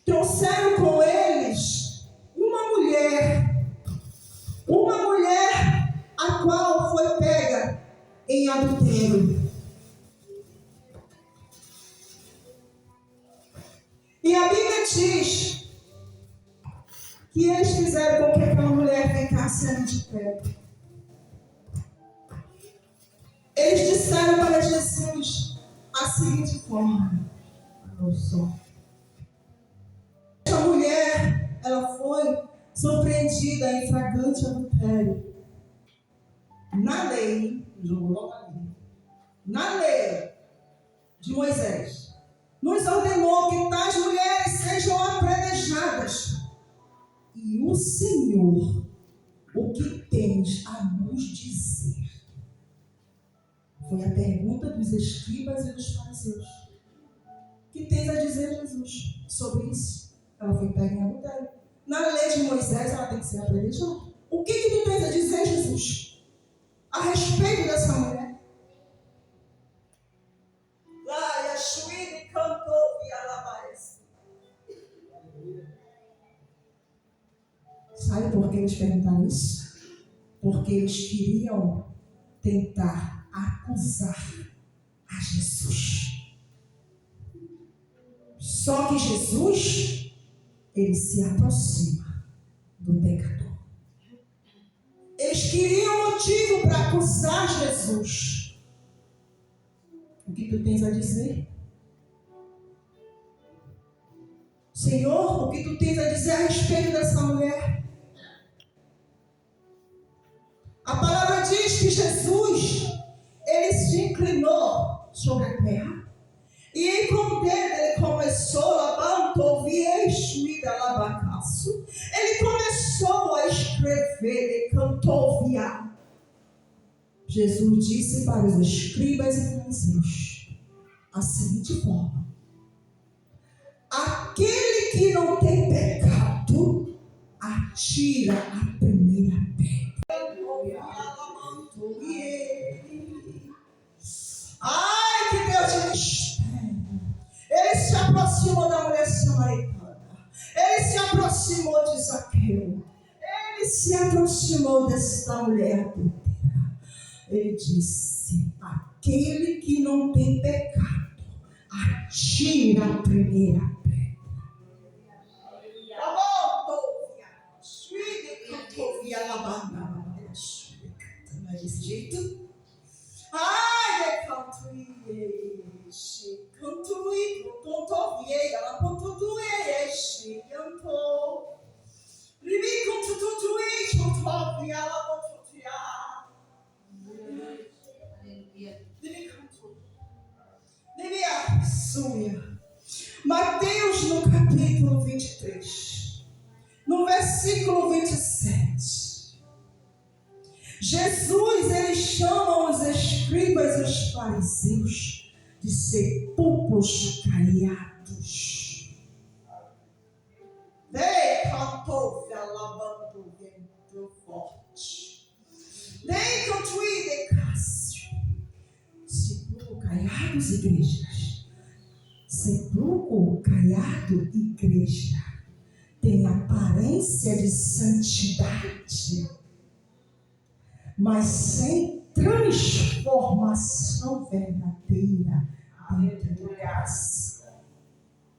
trouxeram com eles uma mulher a qual foi pega em adultério. E a Bíblia diz que eles fizeram com que aquela mulher ficasse ali de pé. Eles disseram para Jesus a seguinte forma: essa mulher, ela foi surpreendida em flagrante adultério. Na lei, na lei de Moisés, nos ordenou que tais mulheres sejam apedrejadas. E o Senhor, o que tens a nos dizer? Foi a pergunta dos escribas e dos fariseus. O que tens a dizer, Jesus, sobre isso? Ela foi pega em adultério. Na lei de Moisés, ela tem que ser apedrejada. O que tu tens a dizer, Jesus, a respeito dessa mulher? Lá, Yashuíne cantou e alabares. Sabe por que eles perguntaram isso? Porque eles queriam tentar acusar a Jesus. Só que Jesus, ele se aproxima do pecador. Eles queriam motivo para acusar Jesus. O que tu tens a dizer? Senhor, o que tu tens a dizer a respeito dessa mulher? A palavra diz que Jesus, ele se inclinou sobre a terra. E com o dedo ele começou a ele começou a escrever, ele cantou via. Jesus disse para os escribas e fariseus a seguinte forma: aquele que não tem pecado, atira a primeira pedra. Ai, que Deus te mistério. Ele se aproximou da mulher samaritana. Ele se aproximou de Zaqueu. Ele se aproximou desta mulher adúltera. Ele disse: aquele que não tem pecado, atira a primeira pedra. Não é desse jeito? Ai, Mateus no capítulo 23, no versículo 27, Jesus, ele chama os escribas e os fariseus de sepulcros caiados. Dei cantou alabando o vento forte. Dei cantuí de Cássio. Sepulcro caiados, igrejas. Sepulcro caiado, igreja. Tem aparência de santidade, mas sem transformação verdadeira dentro do coração.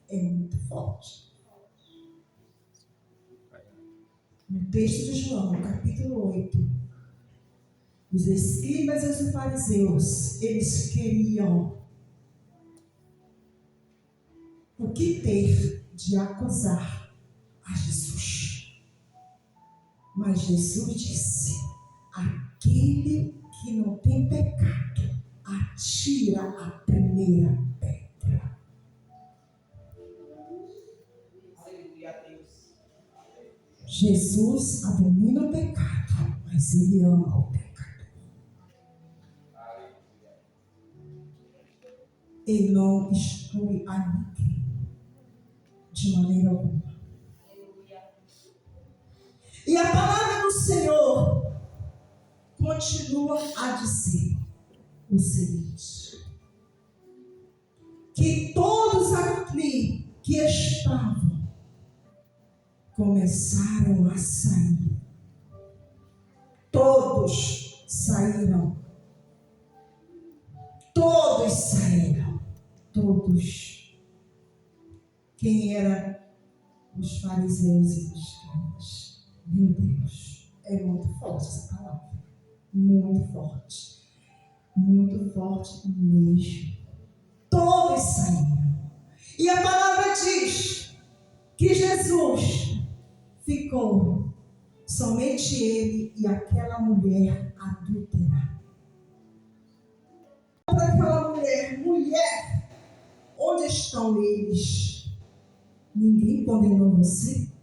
É muito forte. No texto de João, no capítulo 8, os escribas e os fariseus, eles queriam o que ter de acusar a Jesus. Mas Jesus disse: aquele que não tem pecado, atira a primeira pedra. Aleluia a Deus. Jesus abomina o pecado, mas ele ama o pecador. Ele não exclui a ninguém, de maneira alguma. E a palavra do Senhor continua a dizer o seguinte: que todos aqui que estavam começaram a sair. Todos saíram. Todos saíram. Todos. Quem eram os fariseus e os escribas? Meu Deus, é muito forte essa palavra. Muito forte. Muito forte mesmo. Todos saíram. E a palavra diz que Jesus ficou somente ele e aquela mulher adúltera. Para aquela mulher, onde estão eles? Ninguém condenou você?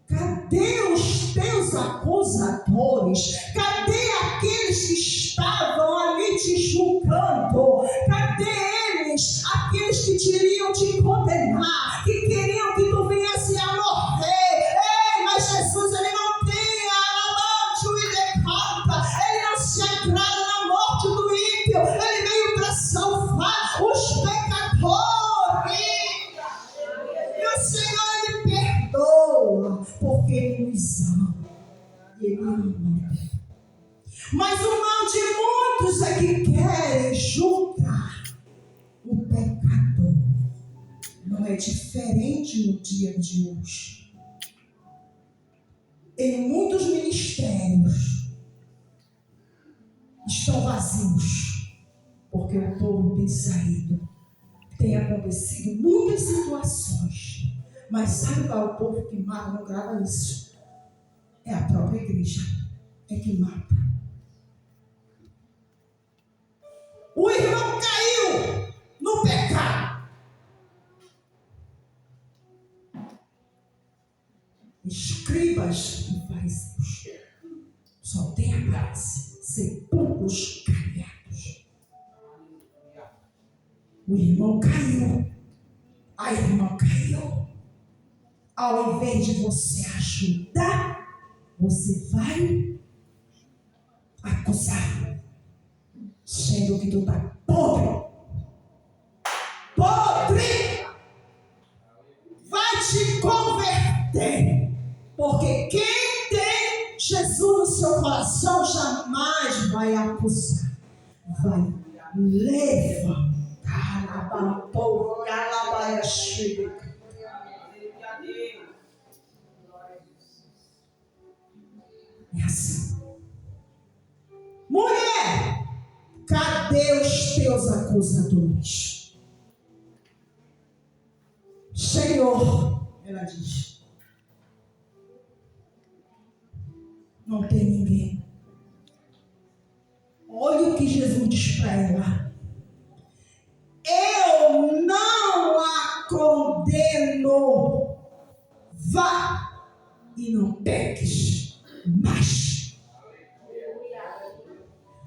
Cadê os teus acusadores? Cadê aqueles que estavam ali te julgando? Cadê eles? Aqueles que queriam te condenar, que queriam que tu viesse a morrer. Ei, mas Jesus, ele não tem alabante o Senhor me perdoa, porque Ele nos ama. Ele ama. Mas o mal de muitos é que querem julgar o pecador. Não é diferente no dia de hoje. Em muitos ministérios estão vazios, porque o povo tem saído. Tem acontecido muitas situações, mas sabe qual é o povo que mata? Não grava isso. É a própria igreja, é que mata. O irmão caiu no pecado. Escribas e fariseus só tem a base, sepulcros caiados. O irmão caiu, a irmã caiu. Ao invés de você ajudar, você vai acusar, sendo que tu está podre. Podre! Vai te converter, porque quem tem Jesus no seu coração jamais vai acusar, vai levantar. É assim. Mulher, cadê os teus acusadores? Senhor, ela diz, não tem ninguém. Olha o que Jesus diz para ela. Eu não a condeno. Vá e não peques mais.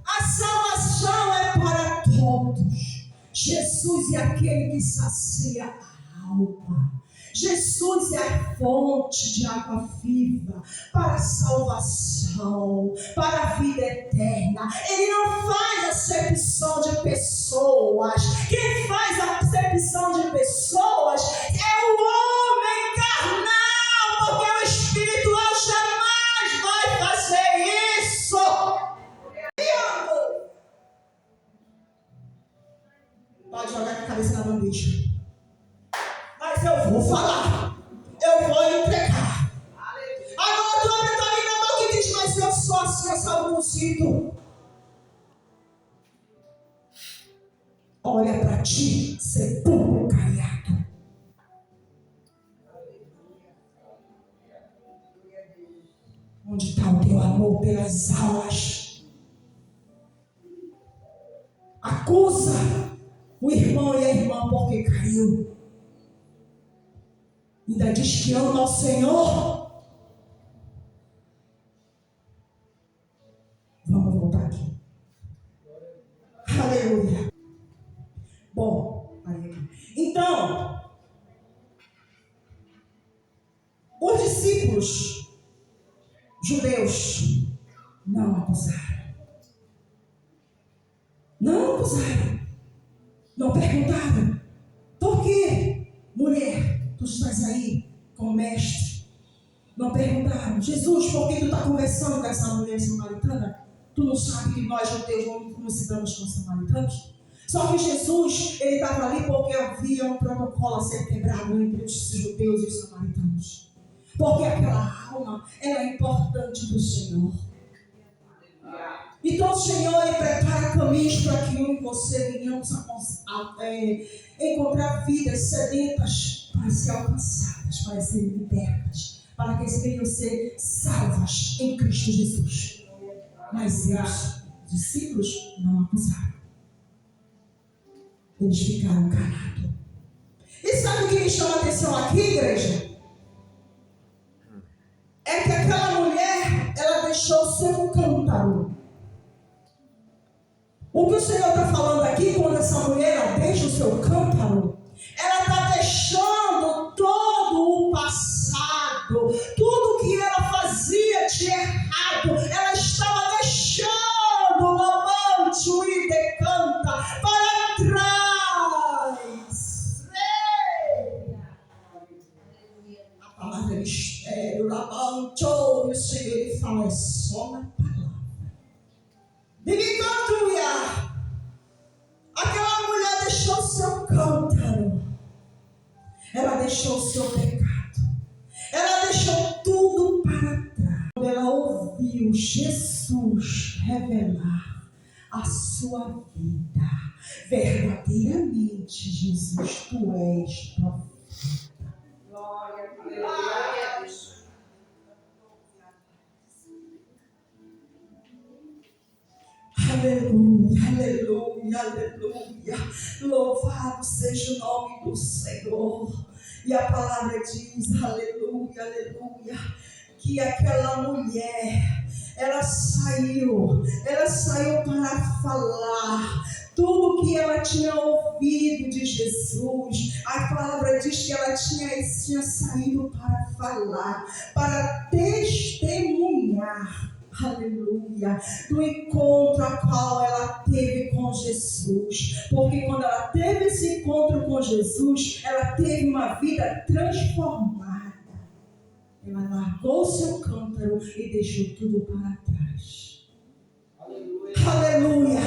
A salvação é para todos. Jesus é aquele que sacia a alma. Jesus é a fonte de água viva para a salvação, para a vida eterna. Ele não faz acepção de pessoas. Quem faz acepção de pessoas é o homem carnal, porque o espiritual jamais vai fazer isso. Pode jogar a cabeça na bandeja. Mas eu vou falar. Eu vou entregar. Agora tu abre tua linda boca e diz, mas eu sou assim, eu salvo no cinto. Olha para ti, sepulcro caiado. Onde está o teu amor pelas almas? Acusa o irmão e a irmã porque caiu. Ainda diz que ama ao Senhor. Vamos voltar aqui. Aleluia. Bom, então, os discípulos judeus não acusaram. Não acusaram. Não perguntaram. Por quê? Mulher, tu estás aí com o mestre. Não perguntaram. Jesus, por que tu está conversando com essa mulher samaritana? Tu não sabe que nós judeus não nos damos com os samaritanos? Só que Jesus, ele estava ali porque havia um protocolo a ser quebrado entre os judeus e os samaritanos. Porque aquela alma, ela é importante do Senhor. Então o Senhor, ele prepara caminhos para que eu e você venhamos encontrar vidas sedentas para ser alcançadas, para serem libertas, para que eles venham ser salvas em Cristo Jesus. Mas os discípulos não acusaram. Eles ficaram calados. E sabe o que me chama a atenção aqui, igreja? É que aquela mulher, ela deixou o seu cântaro. O que o Senhor está falando aqui, quando essa mulher ela deixa o seu cântaro, ela está deixando todo o passado, tudo que ela fazia de errado, ela estava deixando o manto e decanta para trás. mistério. Labantou, e o Senhor ele fala, é só na palavra. Diga, aquela mulher deixou seu cântaro. Ela deixou seu pecado. Ela deixou tudo para trás. Quando ela ouviu Jesus revelar a sua vida, verdadeiramente, Jesus, tu és profeta. Glória a Deus. Aleluia, aleluia, aleluia. Louvado seja o nome do Senhor. E a palavra diz, aleluia, aleluia, que aquela mulher, ela saiu para falar tudo que ela tinha ouvido de Jesus. A palavra diz que ela tinha saído para falar, para testemunhar. Aleluia, do encontro a qual ela teve com Jesus, porque quando ela teve esse encontro com Jesus, ela teve uma vida transformada. Ela largou seu cântaro e deixou tudo para trás. Aleluia. Aleluia,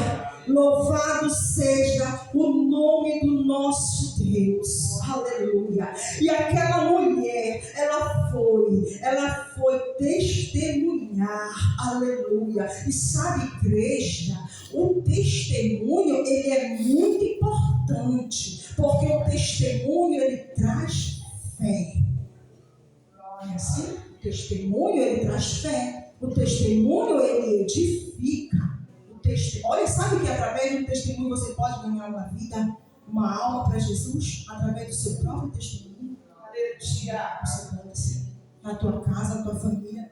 louvado seja o nome do nosso Deus. Aleluia. E aquela mulher, ela foi testemunhar. Aleluia. E sabe, igreja, o testemunho, ele é muito importante, porque o testemunho, ele traz fé. Não é assim? O testemunho, ele traz fé. O testemunho, ele edifica. Olha, sabe que através do testemunho você pode ganhar uma vida, uma alma para Jesus? Através do seu próprio testemunho. Você pode ser na tua casa, na tua família,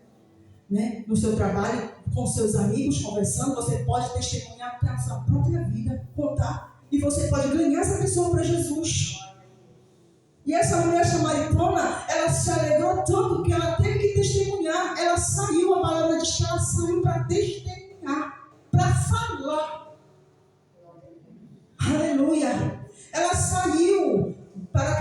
né? No seu trabalho, com seus amigos, conversando. Você pode testemunhar para a sua própria vida, contar. E você pode ganhar essa pessoa para Jesus. E essa mulher samaritana, ela se alegrou tanto que ela teve que testemunhar. Ela saiu, a palavra diz que ela saiu para testemunhar, para falar. Aleluia. Ela saiu para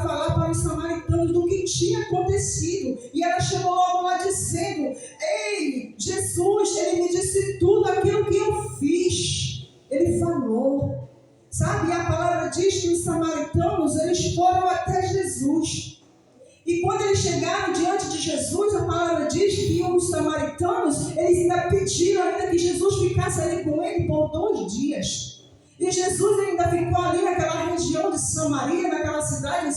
falar para os samaritanos do que tinha acontecido. E ela chegou logo lá dizendo: ei, Jesus, ele me disse tudo aquilo que eu fiz. Ele falou. Sabe, e a palavra diz que os samaritanos, eles foram até Jesus. E quando eles chegaram diante de Jesus, a palavra diz que os samaritanos, eles ainda pediram ainda que Jesus ficasse ali com ele por 2 dias. E Jesus ainda ficou ali naquela região de Samaria, naquela cidade,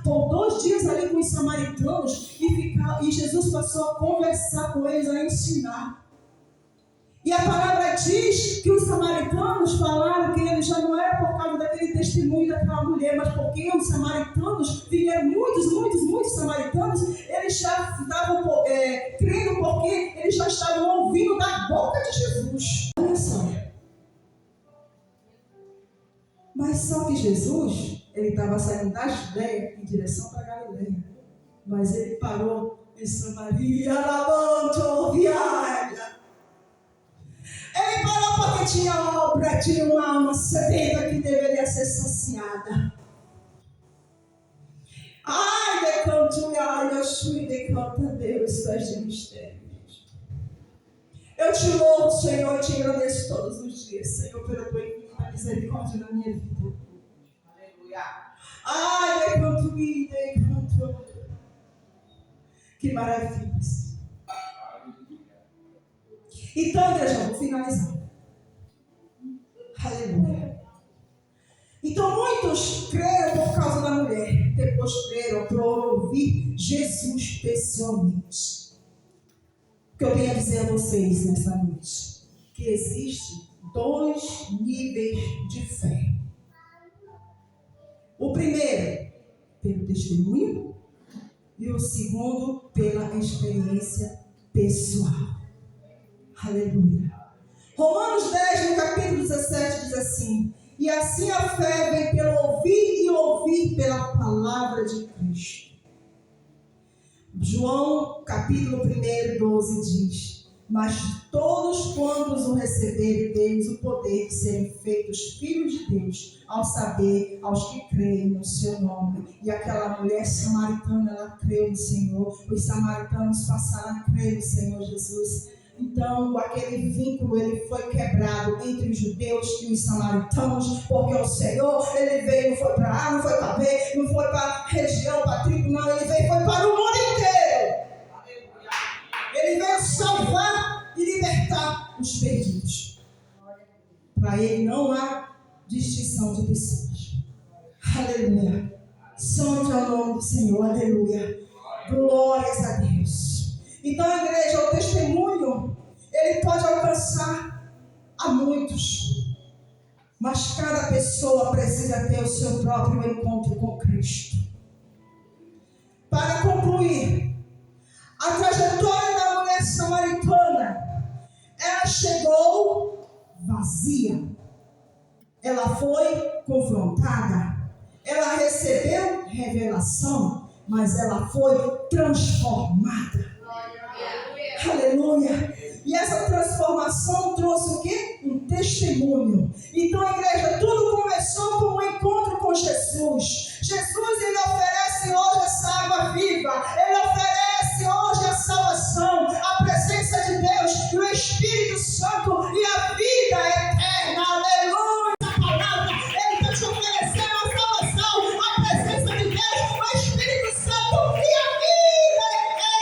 por 2 dias ali com os samaritanos. E Jesus passou a conversar com eles, a ensinar. E a palavra diz que os samaritanos falaram que ele já não era por causa daquele testemunho daquela mulher, mas porque os samaritanos, vieram muitos samaritanos, eles já estavam crendo porque eles já estavam ouvindo da boca de Jesus. Olha só. Mas só que Jesus, ele estava saindo da Judéia em direção para Galileia. Mas ele parou em Samaria, lavando viagem. Ele parou porque tinha obra, tinha uma alma sedenta que deveria ser saciada. Ai, decanto, ai, eu fui decanta Deus, tu és de mistério. Eu te louvo, Senhor, e te agradeço todos os dias, Senhor, pela tua infinita misericórdia na minha vida. Aleluia. Ai, decanto. Que maravilha. Então, igreja, vou finalizar. Aleluia. Então, muitos creram por causa da mulher. Depois creram por ouvir Jesus pessoalmente. O que eu tenho a dizer a vocês nessa noite? Que existem 2 níveis de fé. O primeiro, pelo testemunho. E o segundo, pela experiência pessoal. Aleluia. Romanos 10, no capítulo 17, diz assim: e assim a fé vem pelo ouvir e ouvir pela palavra de Cristo. João, capítulo 1, 12 diz: Mas todos quantos o receberem, deles o poder de serem feitos filhos de Deus, ao saber, aos que creem no seu nome. E aquela mulher samaritana, ela creu no Senhor. Os samaritanos passaram a crer no Senhor Jesus. Então, aquele vínculo, ele foi quebrado entre os judeus e os samaritanos, porque o Senhor, ele veio, não foi para A, não foi para B, não foi para a região, para a tribo, não, ele veio, foi para o mundo inteiro. Ele veio salvar e libertar os perdidos. Para ele não há distinção de pessoas. Aleluia. Santo é o nome do Senhor, aleluia. Glórias a Deus. Então, a igreja, o testemunho, ele pode alcançar a muitos, mas cada pessoa precisa ter o seu próprio encontro com Cristo. Para concluir, a trajetória da mulher samaritana, ela chegou vazia, ela foi confrontada, ela recebeu revelação, mas ela foi transformada. Aleluia. E essa transformação trouxe o quê? Um testemunho. Então, a igreja, tudo começou com um encontro com Jesus. Jesus, ele oferece hoje essa água viva. Ele oferece hoje a salvação, a presença de Deus e o Espírito Santo e a vida eterna. Aleluia. A palavra, ele está te oferecendo a salvação, a presença de Deus, o Espírito Santo e a vida eterna.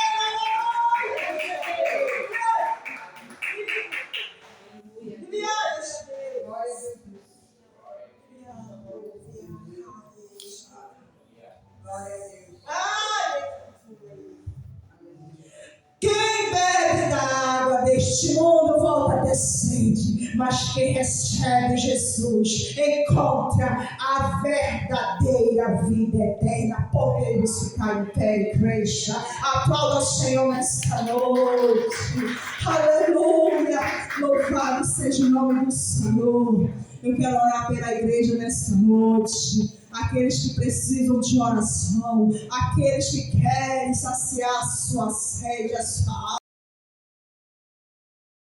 Quem bebe da água deste mundo volta a ter sede, mas quem recebe Jesus encontra a verdadeira vida eterna. Podemos ficar em pé, igreja. Aplauda o Senhor nesta noite. Aleluia. Louvado seja o nome do Senhor. Eu quero orar pela igreja nesta noite. Aqueles que precisam de oração, aqueles que querem saciar a sua sede, a sua alma.